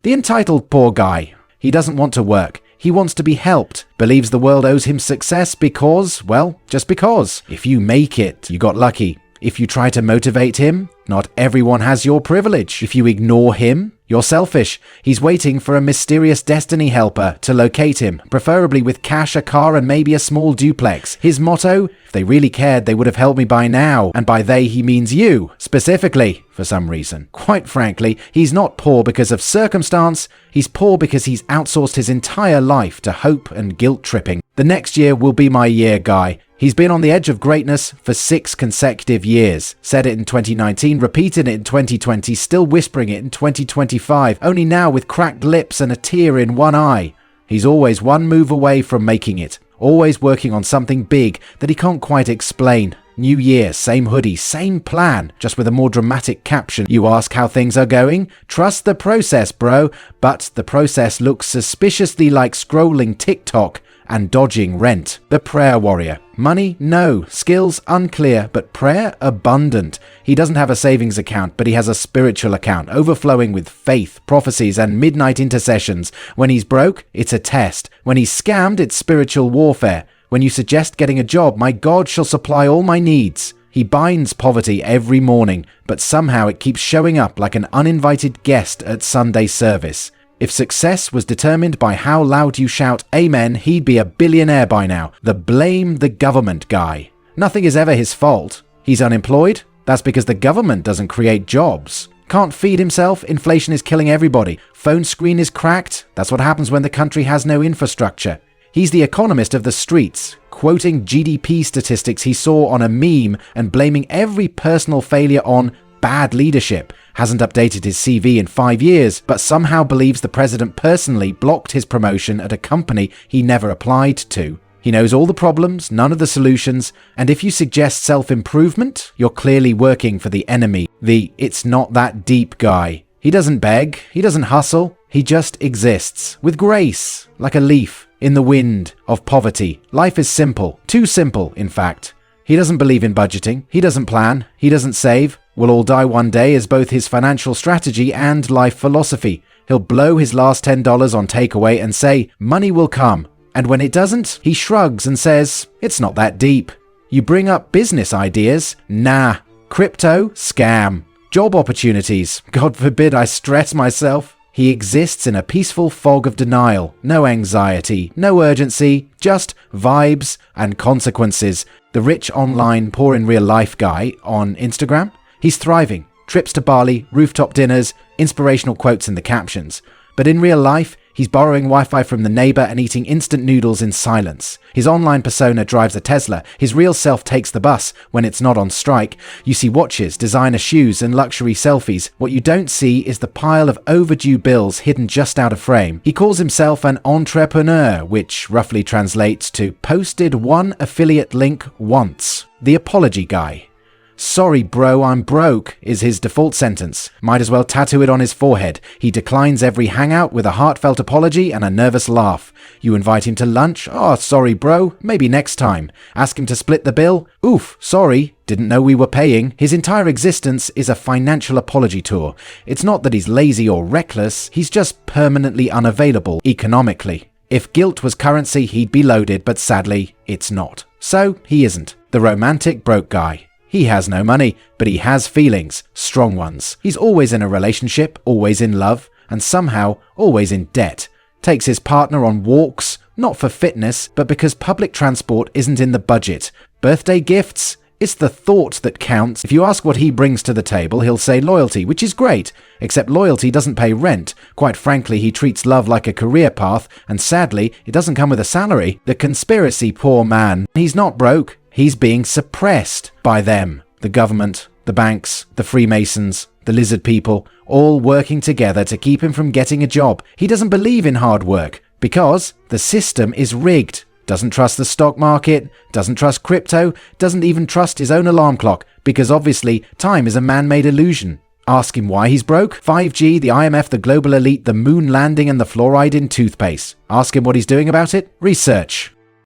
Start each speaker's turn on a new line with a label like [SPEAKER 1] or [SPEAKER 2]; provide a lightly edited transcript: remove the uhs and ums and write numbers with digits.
[SPEAKER 1] The entitled poor guy. He doesn't want to work. He wants to be helped. Believes the world owes him success because, well, just because. If you make it, you got lucky. If you try to motivate him, not everyone has your privilege. If you ignore him, you're selfish. He's waiting for a mysterious destiny helper to locate him, preferably with cash, a car, and maybe a small duplex. His motto? If they really cared, they would have helped me by now. And by they, he means you, specifically, for some reason. Quite frankly, he's not poor because of circumstance. He's poor because he's outsourced his entire life to hope and guilt tripping. The next year will be my year, guy. He's been on the edge of greatness for 6 consecutive years. Said it in 2019, repeated it in 2020, still whispering it in 2025, only now with cracked lips and a tear in one eye. He's always one move away from making it, always working on something big that he can't quite explain. New year, same hoodie, same plan, just with a more dramatic caption. You ask how things are going? Trust the process, bro. But the process looks suspiciously like scrolling TikTok and dodging rent. The prayer warrior. Money? No. Skills? Unclear. But prayer? Abundant. He doesn't have a savings account, but he has a spiritual account, overflowing with faith, prophecies, and midnight intercessions. When he's broke, it's a test. When he's scammed, it's spiritual warfare. When you suggest getting a job, my God shall supply all my needs. He binds poverty every morning, but somehow it keeps showing up like an uninvited guest at Sunday service. If success was determined by how loud you shout amen, he'd be a billionaire by now. The blame the government guy. Nothing is ever his fault. He's unemployed? That's because the government doesn't create jobs. Can't feed himself? Inflation is killing everybody. Phone screen is cracked? That's what happens when the country has no infrastructure. He's the economist of the streets, quoting GDP statistics he saw on a meme and blaming every personal failure on bad leadership. Hasn't updated his CV in 5 years, but somehow believes the president personally blocked his promotion at a company he never applied to. He knows all the problems, none of the solutions, and if you suggest self-improvement, you're clearly working for the enemy, the "it's not that deep" guy. He doesn't beg, he doesn't hustle, he just exists, with grace, like a leaf in the wind of poverty. Life is simple, too simple, in fact. He doesn't believe in budgeting, he doesn't plan, he doesn't save. We'll all die one day is both his financial strategy and life philosophy. He'll blow his last $10 on takeaway and say, money will come. And when it doesn't, he shrugs and says, it's not that deep. You bring up business ideas? Nah. Crypto? Scam. Job opportunities? God forbid I stress myself. He exists in a peaceful fog of denial. No anxiety, no urgency, just vibes and consequences. The rich online, poor in real life guy on Instagram? He's thriving. Trips to Bali, rooftop dinners, inspirational quotes in the captions. But in real life, he's borrowing Wi-Fi from the neighbor and eating instant noodles in silence. His online persona drives a Tesla. His real self takes the bus when it's not on strike. You see watches, designer shoes, and luxury selfies. What you don't see is the pile of overdue bills hidden just out of frame. He calls himself an entrepreneur, which roughly translates to posted one affiliate link once. The apology guy. Sorry bro, I'm broke, is his default sentence. Might as well tattoo it on his forehead. He declines every hangout with a heartfelt apology and a nervous laugh. You invite him to lunch? Oh, sorry bro, maybe next time. Ask him to split the bill? Oof, sorry, didn't know we were paying. His entire existence is a financial apology tour. It's not that he's lazy or reckless, he's just permanently unavailable economically. If guilt was currency, he'd be loaded, but sadly, it's not. So, he isn't. The romantic broke guy. He has no money, but he has feelings, strong ones. He's always in a relationship, always in love, and somehow always in debt. Takes his partner on walks, not for fitness, but because public transport isn't in the budget. Birthday gifts? It's the thought that counts. If you ask what he brings to the table, he'll say loyalty, which is great, except loyalty doesn't pay rent. Quite frankly, he treats love like a career path, and sadly, it doesn't come with a salary. The conspiracy, poor man. He's not broke. He's being suppressed by them. The government, the banks, the Freemasons, the lizard people, all working together to keep him from getting a job. He doesn't believe in hard work because the system is rigged. Doesn't trust the stock market, doesn't trust crypto, doesn't even trust his own alarm clock because obviously time is a man-made illusion. Ask him why he's broke? 5G, the IMF, the global elite, the moon landing and the fluoride in toothpaste. Ask him what he's doing about it? Research.